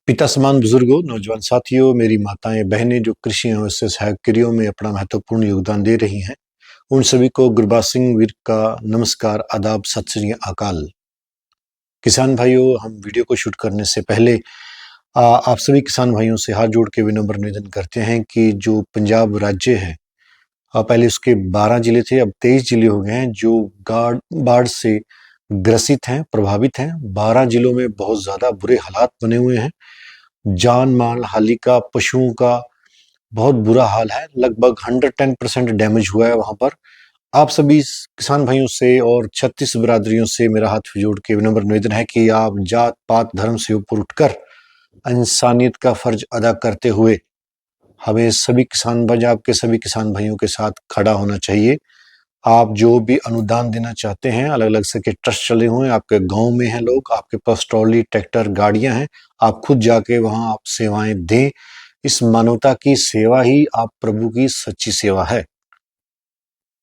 पिता समान बुजुर्गों, नौजवान साथियों, मेरी माताएं बहनें जो कृषि एवं इससे सहायक क्रियाओं में अपना महत्वपूर्ण योगदान दे रही हैं, उन सभी को गुरबाज सिंह वीर का नमस्कार, आदाब, सत श्री अकाल। किसान भाइयों, हम वीडियो को शूट करने से पहले आप सभी किसान भाइयों से हाथ जोड़ के विनम्र निवेदन करते हैं कि जो पंजाब राज्य है, पहले उसके 12 जिले थे, अब 23 जिले हो गए हैं जो बाढ़ से ग्रसित हैं, प्रभावित हैं। 12 जिलों में बहुत ज्यादा बुरे हालात बने हुए हैं। जान माल हानि का, पशुओं का बहुत बुरा हाल है। लगभग 110% डैमेज हुआ है वहां पर। आप सभी किसान भाइयों से और 36 बिरादरियों से मेरा हाथ जोड़ के विनम्र निवेदन है कि आप जात पात धर्म से ऊपर उठकर इंसानियत का फर्ज अदा करते हुए हमें सभी किसान, पंजाब के सभी किसान भाइयों के साथ खड़ा होना चाहिए। आप जो भी अनुदान देना चाहते हैं, अलग अलग से के ट्रस्ट चले हुए हैं, आपके गांव में हैं लोग, आपके पास ट्रॉली, ट्रैक्टर, गाड़ियां हैं, आप खुद जाके वहां आप सेवाएं दें। इस मानवता की सेवा ही आप प्रभु की सच्ची सेवा है।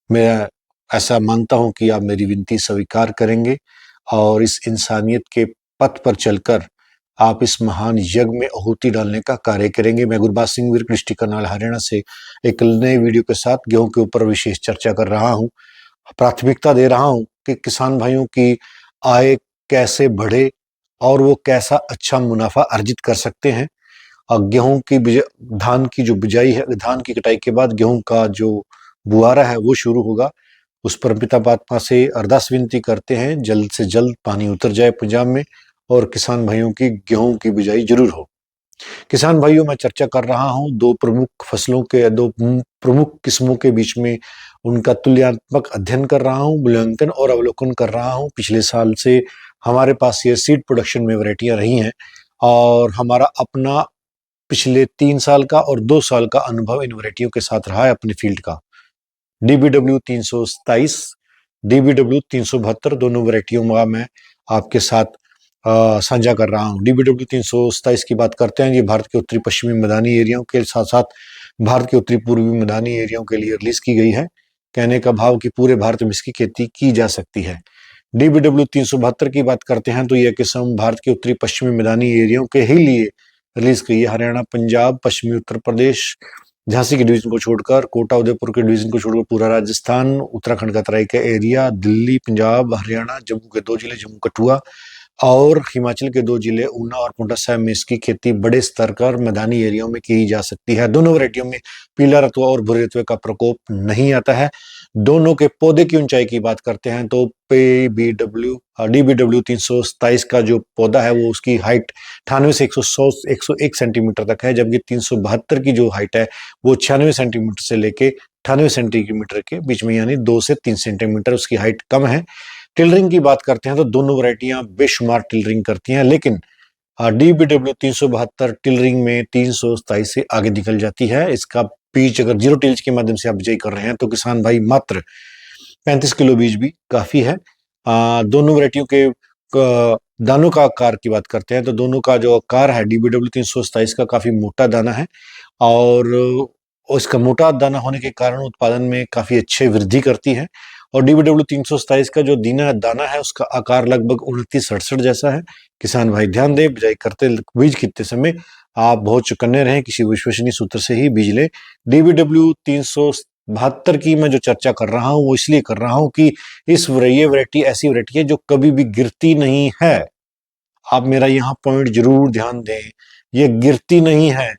मैं ऐसा मानता हूं कि आप मेरी विनती स्वीकार करेंगे और इस इंसानियत के पथ पर चलकर आप इस महान यज्ञ में आहुति डालने का कार्य करेंगे। मैं गुरबाज सिंह वीर डिस्ट्रिक्ट करनाल हरियाणा से एक नए वीडियो के साथ गेहूं के ऊपर विशेष चर्चा कर रहा हूं। प्राथमिकता दे रहा हूं कि किसान भाइयों की आय कैसे बढ़े और वो कैसा अच्छा मुनाफा अर्जित कर सकते हैं। और गेहूं की धान की जो बिजाई है, धान की कटाई के बाद गेहूं का जो बुआरा है वो शुरू होगा। उस पर पिता परमात्मा से अरदास विनती करते हैं जल्द से जल्द पानी उतर जाए पंजाब में और किसान भाइयों की गेहूं की बिजाई जरूर हो। किसान भाइयों, मैं चर्चा कर रहा हूं दो प्रमुख फसलों के, दो प्रमुख किस्मों के बीच में उनका तुलनात्मक अध्ययन कर रहा हूं, मूल्यांकन और अवलोकन कर रहा हूं। पिछले साल से हमारे पास ये सीड प्रोडक्शन में वैरायटियां रही हैं और हमारा अपना पिछले 3 साल का और 2 साल का अनुभव इन वैरायटियों के साथ रहा है अपने फील्ड का। DBW 327, DBW 372 दोनों वैरायटियों का मैं आपके साथ साझा कर रहा हूँ। DBW 327 की बात करते हैं, ये भारत के उत्तरी पश्चिमी मैदानी एरियाओं के साथ साथ भारत के उत्तरी पूर्वी मैदानी एरियाओं के लिए रिलीज की गई है। कहने का भाव कि पूरे भारत में इसकी खेती की जा सकती है। DBW 372 की बात करते हैं तो यह किस्म भारत के उत्तरी पश्चिमी मैदानी एरियाओं के ही लिए रिलीज की है। हरियाणा, पंजाब, पश्चिमी उत्तर प्रदेश, झांसी के डिवीजन को छोड़कर, कोटा उदयपुर के डिवीजन को छोड़कर पूरा राजस्थान, उत्तराखंड का तराई का एरिया, दिल्ली, पंजाब, हरियाणा, जम्मू के 2 जिले, जम्मू कठुआ, और हिमाचल के 2 जिले ऊना और पांवटा साहिब में इसकी खेती बड़े स्तर पर मैदानी एरियाओं में की जा सकती है। दोनों वैरायटियों में पीला रतुआ और भूरे रतुए का प्रकोप नहीं आता है। दोनों के पौधे की ऊंचाई की बात करते हैं तो DBW 327 का जो पौधा है वो उसकी हाइट 98 से 101 सेंटीमीटर तक है, जबकि 372 की जो हाइट है वो 96 सेंटीमीटर से लेके 98 सेंटीमीटर के बीच में, यानी 2 से 3 सेंटीमीटर उसकी हाइट कम है। टिलरिंग की बात करते हैं तो दोनों वैरायटियां बेशुमार टिलरिंग करती हैं, लेकिन DBW 372 टिलरिंग में 327 से आगे निकल जाती है। इसका बीज अगर जीरो टिल्च के माध्यम से आप बिजाई कर रहे हैं तो किसान भाई मात्र 35 किलो बीज भी काफी है। दोनों वैरायटियों के दानों का आकार की बात करते हैं तो दोनों का जो आकार है DBW 327 का काफी मोटा दाना है और उसका मोटा दाना होने के कारण उत्पादन में काफी अच्छे वृद्धि करती है। और DBW 327 का जो दाना है उसका आकार लगभग 29-68 जैसा है। किसान भाई ध्यान दें, बिजाई करते बीज कितने समय आप बहुत चौकन्ने रहें, किसी विश्वसनीय सूत्र से ही बीज लें। DBW 372 की मैं जो चर्चा कर रहा हूं वो इसलिए कर रहा हूं कि ये वैरायटी ऐसी वैरायटी है जो कभी भी गिरती नहीं है। आप मेरा यहाँ पॉइंट जरूर ध्यान दें, ये गिरती नहीं है।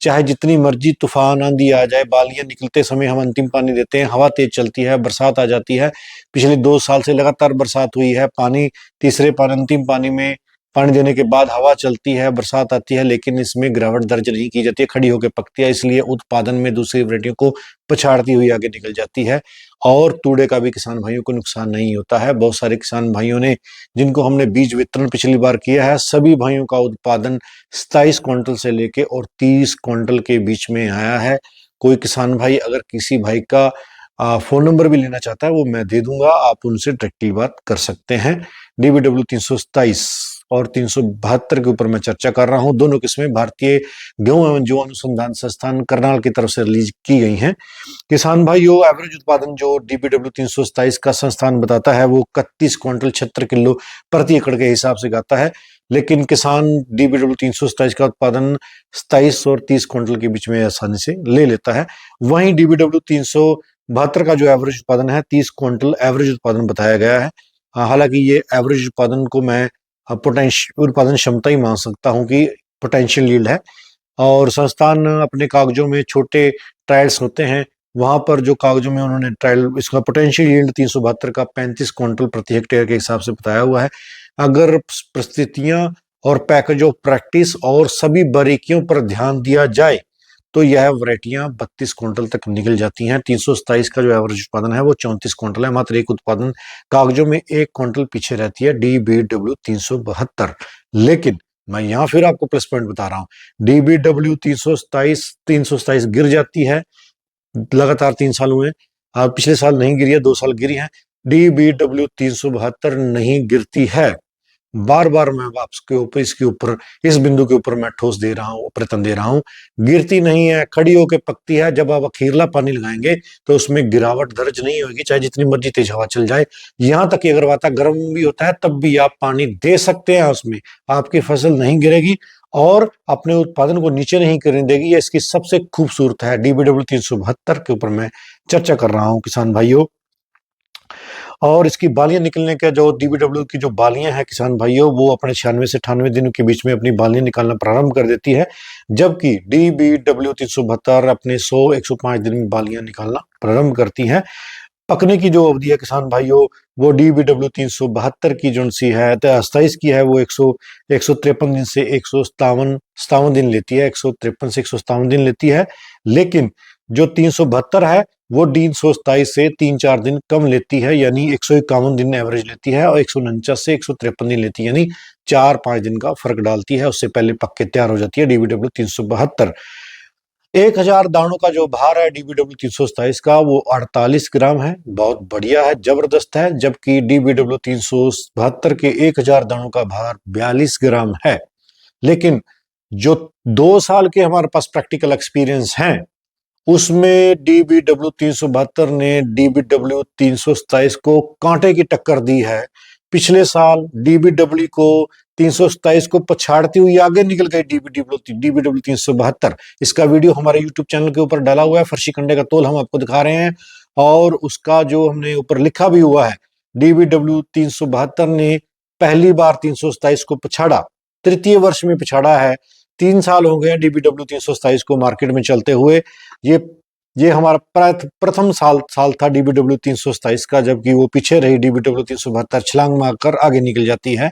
चाहे जितनी मर्जी तूफान आंधी आ जाए, बालियां निकलते समय हम अंतिम पानी देते हैं, हवा तेज चलती है, बरसात आ जाती है। पिछले 2 साल से लगातार बरसात हुई है, पानी तीसरे पानी, अंतिम पानी में पानी देने के बाद हवा चलती है, बरसात आती है, लेकिन इसमें गिरावट दर्ज नहीं की जाती है, खड़ी होकर पकती है, इसलिए उत्पादन में दूसरी वैरायटियों को पछाड़ती हुई आगे निकल जाती है। और तूड़े का भी किसान भाइयों को नुकसान नहीं होता है। बहुत सारे किसान भाइयों ने, जिनको हमने बीज वितरण पिछली बार किया है, सभी भाइयों का उत्पादन 27 क्विंटल से लेके और 30 क्विंटल के बीच में आया है। कोई किसान भाई अगर किसी भाई का फोन नंबर भी लेना चाहता है वो मैं दे दूंगा, आप उनसे डायरेक्टली बात कर सकते हैं। DBW 327 और 372 के ऊपर मैं चर्चा कर रहा हूं। दोनों किस्में भारतीय गेहूं एवं जौ अनुसंधान संस्थान करनाल की तरफ से रिलीज की गई हैं। किसान भाइयों, एवरेज उत्पादन जो DBW 327 का संस्थान बताता है वो 31 क्विंटल 76 किलो प्रति एकड़ के हिसाब से आता है। लेकिन किसान DBW 327 का उत्पादन 27 और 30 क्विंटल के बीच में आसानी से ले लेता है। वहीं DBW 372 का जो एवरेज उत्पादन है 30 क्विंटल एवरेज उत्पादन बताया गया है। हालांकि ये एवरेज उत्पादन को मैं पोटेंशियल उत्पादन क्षमता ही मान सकता हूं कि पोटेंशियल यील्ड है। और संस्थान अपने कागजों में छोटे ट्रायल्स होते हैं, वहां पर जो कागजों में उन्होंने ट्रायल इसका पोटेंशियल यील्ड 372 का 35 क्विंटल प्रति हेक्टेयर के हिसाब से बताया हुआ है। अगर परिस्थितियां और पैकेज ऑफ प्रैक्टिस और सभी बारीकियों पर ध्यान दिया जाए तो यह वैरायटियां 32 क्विंटल तक निकल जाती हैं। 327 का जो एवरेज उत्पादन है वो 34 क्विंटल है, मात्र एक उत्पादन कागजों में 1 क्विंटल पीछे रहती है DBW 372। लेकिन मैं यहाँ फिर आपको प्लस पॉइंट बता रहा हूँ, DBW 327 गिर जाती है लगातार 3 साल हुए। पिछले साल नहीं गिरी है, 2 साल गिरी है। DBW 372 नहीं गिरती है। बार बार मैं आपके ऊपर इसके ऊपर इस बिंदु के ऊपर मैं ठोस दे रहा हूँ, प्रयत्न दे रहा हूँ। गिरती नहीं है, खड़ी होकर पकती है। जब आप अखीरला पानी लगाएंगे तो उसमें गिरावट दर्ज नहीं होगी, चाहे जितनी मर्जी तेज हवा चल जाए। यहां तक कि अगर वातावरण गर्म भी होता है तब भी आप पानी दे सकते हैं, उसमें आपकी फसल नहीं गिरेगी और अपने उत्पादन को नीचे नहीं करने देगी। ये इसकी सबसे खूबसूरत है। DBW 372 के ऊपर मैं चर्चा कर रहा हूँ किसान भाइयों। और इसकी बालियां निकलने का जो DBW की जो बालियां हैं किसान भाइयों, वो अपने 96 से 98 दिनों के बीच में अपनी बालियां निकालना प्रारंभ कर देती है, जबकि DBW 372 अपने 100-105 दिन में बालियां निकालना प्रारंभ करती हैं। पकने की जो अवधि है किसान भाइयों, वो DBW 372 की जो सी है 27 की है, वो 153 दिन से 157 दिन लेती है, 153 से 157 दिन लेती है। लेकिन जो 372 है वो 327 से 3-4 दिन कम लेती है, यानी 151 दिन एवरेज लेती है, और 149 से 153 दिन लेती है, यानी 4-5 दिन का फर्क डालती है। उससे पहले पक के तैयार हो जाती है DBW 372। 1000 दानों का जो भार है DBW 327 का वो 48 ग्राम है, बहुत बढ़िया है, जबरदस्त है। जबकि DBW 372 के 1000 दानों का भार 42 ग्राम है। लेकिन जो 2 साल के हमारे पास प्रैक्टिकल एक्सपीरियंस हैं, उसमें DBW 372 ने DBW 327 को कांटे की टक्कर दी है। पिछले साल DBW को 327 को पछाड़ती हुई आगे निकल गई DBW 372। इसका वीडियो हमारे YouTube चैनल के ऊपर डाला हुआ है, फर्शी कंडे का तोल हम आपको दिखा रहे हैं, और उसका जो हमने ऊपर लिखा भी हुआ है, DBW 372 ने पहली बार 327 को पछाड़ा, तृतीय वर्ष में पछाड़ा है। 3 साल हो गए DBW 327 को मार्केट में चलते हुए। ये ये हमारा प्रथम साल था DBW 327 का, जबकि वो पीछे रही DBW 372 छलांग मारकर आगे निकल जाती है।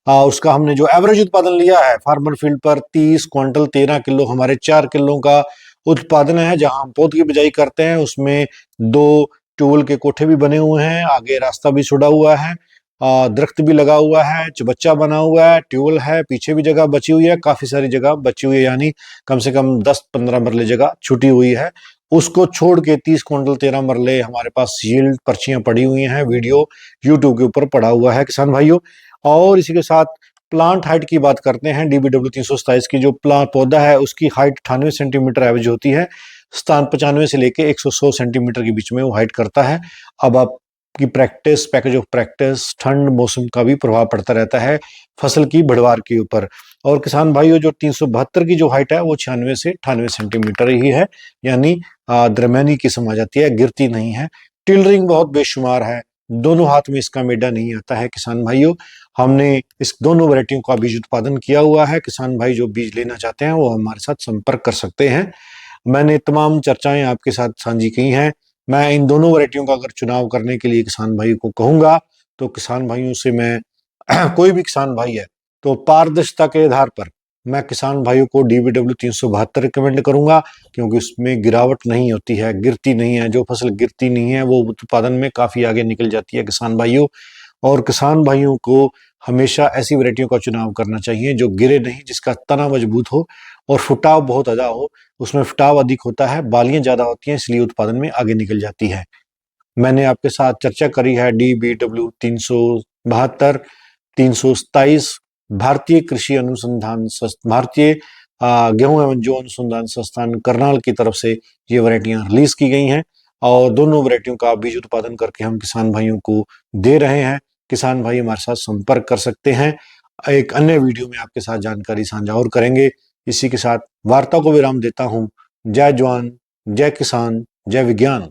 उसका हमने जो एवरेज उत्पादन लिया है फार्मर फील्ड पर 30 क्विंटल 13 किलो, हमारे 4 किलो का उत्पादन है। जहां हम पौध की बिजाई करते हैं उसमें 2 ट्यूबवेल के कोठे भी बने हुए हैं, आगे रास्ता भी छुड़ा हुआ है, दरख्त भी लगा हुआ है, चबच्चा बना हुआ है, ट्यूबवेल है, पीछे भी जगह बची हुई है, काफी सारी जगह बची हुई है, यानी कम से कम 10-15 मरले जगह छुटी हुई है। उसको छोड़ के 30 क्विंटल 13 मरले हमारे पास यील्ड पर्चियां पड़ी हुई हैं, वीडियो यूट्यूब के ऊपर पड़ा हुआ है किसान भाइयों। और इसी के साथ प्लांट हाइट की बात करते हैं। DBW 327 की जो प्लांट पौधा है उसकी हाइट 98 सेंटीमीटर एवरेज होती है। स्थान 95 से लेके 100 सेंटीमीटर के बीच में वो हाइट करता है। अब आपकी प्रैक्टिस, पैकेज ऑफ प्रैक्टिस, ठंड, मौसम का भी प्रभाव पड़ता रहता है फसल की बढ़वार के ऊपर। और किसान भाइयों जो 372 की जो हाइट है वो 96 से 98 सेंटीमीटर ही है, यानी दरमियानी किस्म आ जाती है, गिरती नहीं है। टिलरिंग बहुत बेशुमार है, दोनों हाथ में इसका मेडा नहीं आता है किसान भाइयों। हमने इस दोनों वैरायटियों का बीज उत्पादन किया हुआ है। किसान भाई जो बीज लेना चाहते हैं वो हमारे साथ संपर्क कर सकते हैं। मैंने तमाम चर्चाएं आपके साथ साझी की हैं। मैं इन दोनों वैरायटियों का अगर चुनाव करने के लिए किसान भाई को कहूंगा तो किसान भाइयों से मैं कोई भी किसान भाई है तो पारदर्शिता के आधार पर मैं किसान भाइयों को DBW 372 रिकमेंड करूंगा, क्योंकि उसमें गिरावट नहीं होती है, गिरती नहीं है। जो फसल गिरती नहीं है वो उत्पादन में काफी आगे निकल जाती है किसान भाइयों। और किसान भाइयों को हमेशा ऐसी वैरायटियों का चुनाव करना चाहिए जो गिरे नहीं, जिसका तना मजबूत हो और फुटाव बहुत ज्यादा हो। उसमें फुटाव अधिक होता है, बालियां ज्यादा होती हैं, इसलिए उत्पादन में आगे निकल जाती है। मैंने आपके साथ चर्चा करी है DBW 372, 327 भारतीय कृषि अनुसंधान भारतीय गेहूं एवं जौ अनुसंधान संस्थान करनाल की तरफ से ये वैरायटियां रिलीज की गई हैं, और दोनों वैरायटियों का बीज उत्पादन करके हम किसान भाइयों को दे रहे हैं। किसान भाई हमारे साथ संपर्क कर सकते हैं। एक अन्य वीडियो में आपके साथ जानकारी साझा और करेंगे। इसी के साथ वार्ता को विराम देता हूं। जय जवान, जय किसान, जय विज्ञान।